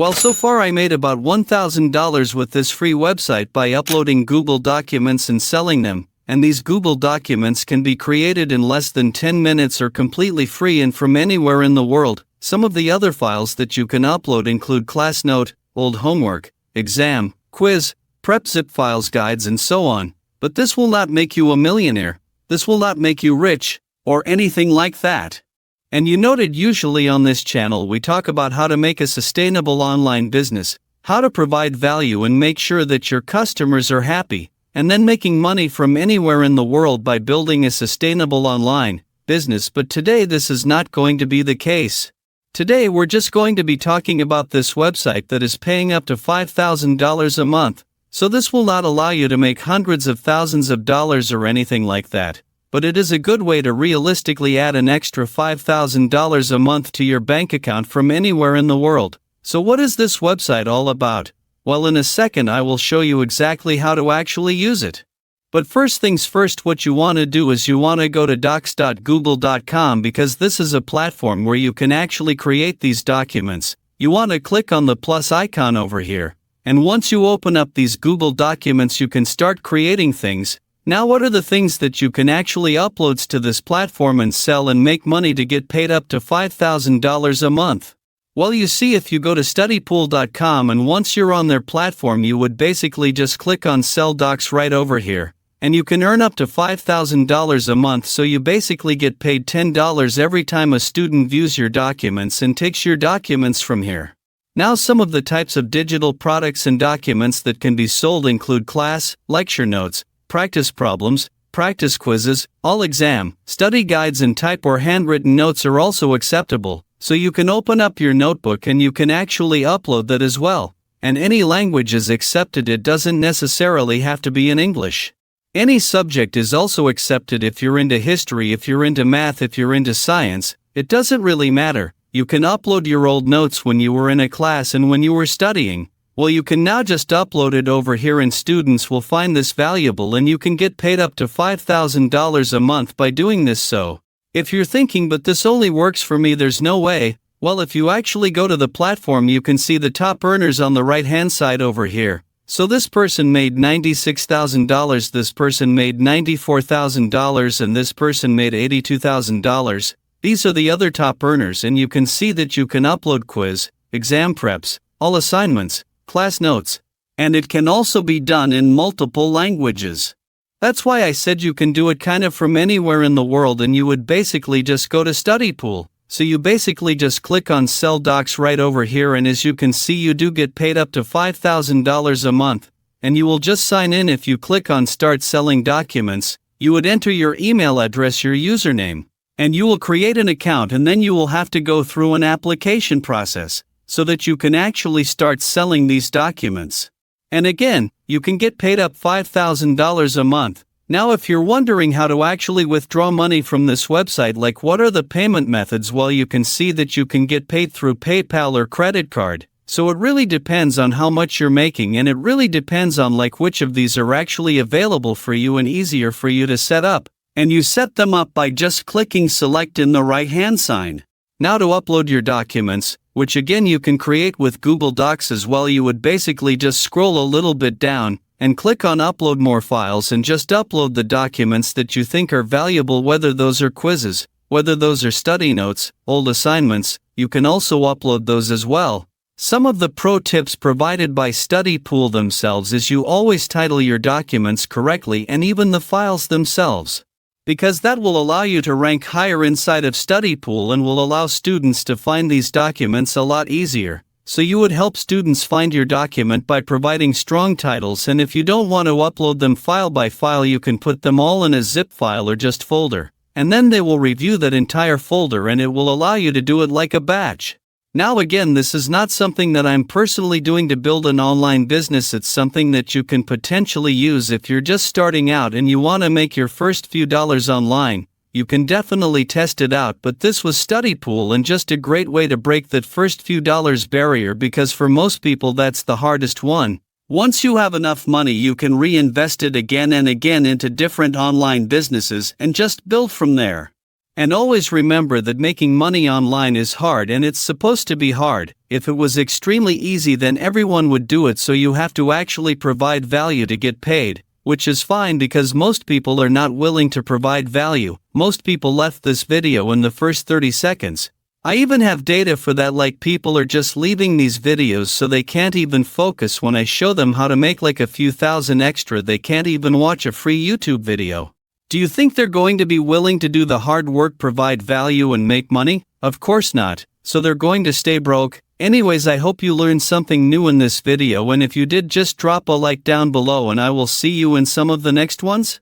Well, so far I made about $1,000 with this free website by uploading Google documents and selling them, and these Google documents can be created in less than 10 minutes or completely free and from anywhere in the world. Some of the other files that you can upload include class note, old homework, exam, quiz, prep zip files, guides, and so on. But this will not make you a millionaire. This will not make you rich, or anything like that. And you noted usually on this channel we talk about how to make a sustainable online business, how to provide value and make sure that your customers are happy, and then making money from anywhere in the world by building a sustainable online business. But today this is not going to be the case. Today we're just going to be talking about this website that is paying up to $5,000 a month. So this will not allow you to make hundreds of thousands of dollars or anything like that. But it is a good way to realistically add an extra $5,000 a month to your bank account from anywhere in the world. So what is this website all about? Well, in a second I will show you exactly how to actually use it. But first things first, what you want to do is you want to go to docs.google.com, because this is a platform where you can actually create these documents. You want to click on the plus icon over here. And once you open up these Google documents you can start creating things. Now what are the things that you can actually upload to this platform and sell and make money to get paid up to $5,000 a month? Well, you see, if you go to studypool.com and once you're on their platform you would basically just click on sell docs right over here. And you can earn up to $5,000 a month, so you basically get paid $10 every time a student views your documents and takes your documents from here. Now some of the types of digital products and documents that can be sold include class, lecture notes, practice problems, practice quizzes, all exam, study guides, and type or handwritten notes are also acceptable, so you can open up your notebook and you can actually upload that as well. And any language is accepted, it doesn't necessarily have to be in English. Any subject is also accepted. If you're into history, if you're into math, if you're into science, it doesn't really matter. You can upload your old notes when you were in a class and when you were studying. Well, you can now just upload it over here and students will find this valuable and you can get paid up to $5,000 a month by doing this. So, if you're thinking, but this only works for me, there's no way, well, if you actually go to the platform you can see the top earners on the right hand side over here. So this person made $96,000, this person made $94,000, and this person made $82,000. These are the other top earners, and you can see that you can upload quiz, exam preps, all assignments, class notes, and it can also be done in multiple languages. That's why I said you can do it kind of from anywhere in the world, and you would basically just go to StudyPool. So you basically just click on sell docs right over here, and as you can see you do get paid up to $5,000 a month, and you will just sign in. If you click on start selling documents, you would enter your email address, your username, and you will create an account, and then you will have to go through an application process so that you can actually start selling these documents. And again, you can get paid up $5,000 a month. Now if you're wondering how to actually withdraw money from this website, like what are the payment methods, well, you can see that you can get paid through PayPal or credit card. So it really depends on how much you're making, and it really depends on like which of these are actually available for you and easier for you to set up. And you set them up by just clicking select in the right hand sign. Now to upload your documents, which again you can create with Google Docs as well, you would basically just scroll a little bit down and click on upload more files and just upload the documents that you think are valuable, whether those are quizzes, whether those are study notes, old assignments. You can also upload those as well. Some of the pro tips provided by StudyPool themselves is you always title your documents correctly, and even the files themselves, because that will allow you to rank higher inside of StudyPool and will allow students to find these documents a lot easier. So you would help students find your document by providing strong titles, and if you don't want to upload them file by file, you can put them all in a zip file or just folder, and then they will review that entire folder and it will allow you to do it like a batch. Now again, this is not something that I'm personally doing to build an online business. It's something that you can potentially use if you're just starting out and you want to make your first few dollars online. You can definitely test it out, but this was StudyPool and just a great way to break that first few dollars barrier, because for most people that's the hardest one. Once you have enough money, you can reinvest it again and again into different online businesses and just build from there. And always remember that making money online is hard, and it's supposed to be hard. If it was extremely easy, then everyone would do it, so you have to actually provide value to get paid, which is fine because most people are not willing to provide value. Most people left this video in the first 30 seconds. I even have data for that, like people are just leaving these videos so they can't even focus when I show them how to make like a few thousand extra. They can't even watch a free YouTube video. Do you think they're going to be willing to do the hard work, provide value, and make money? Of course not. So they're going to stay broke. Anyways, I hope you learned something new in this video, and if you did, just drop a like down below and I will see you in some of the next ones.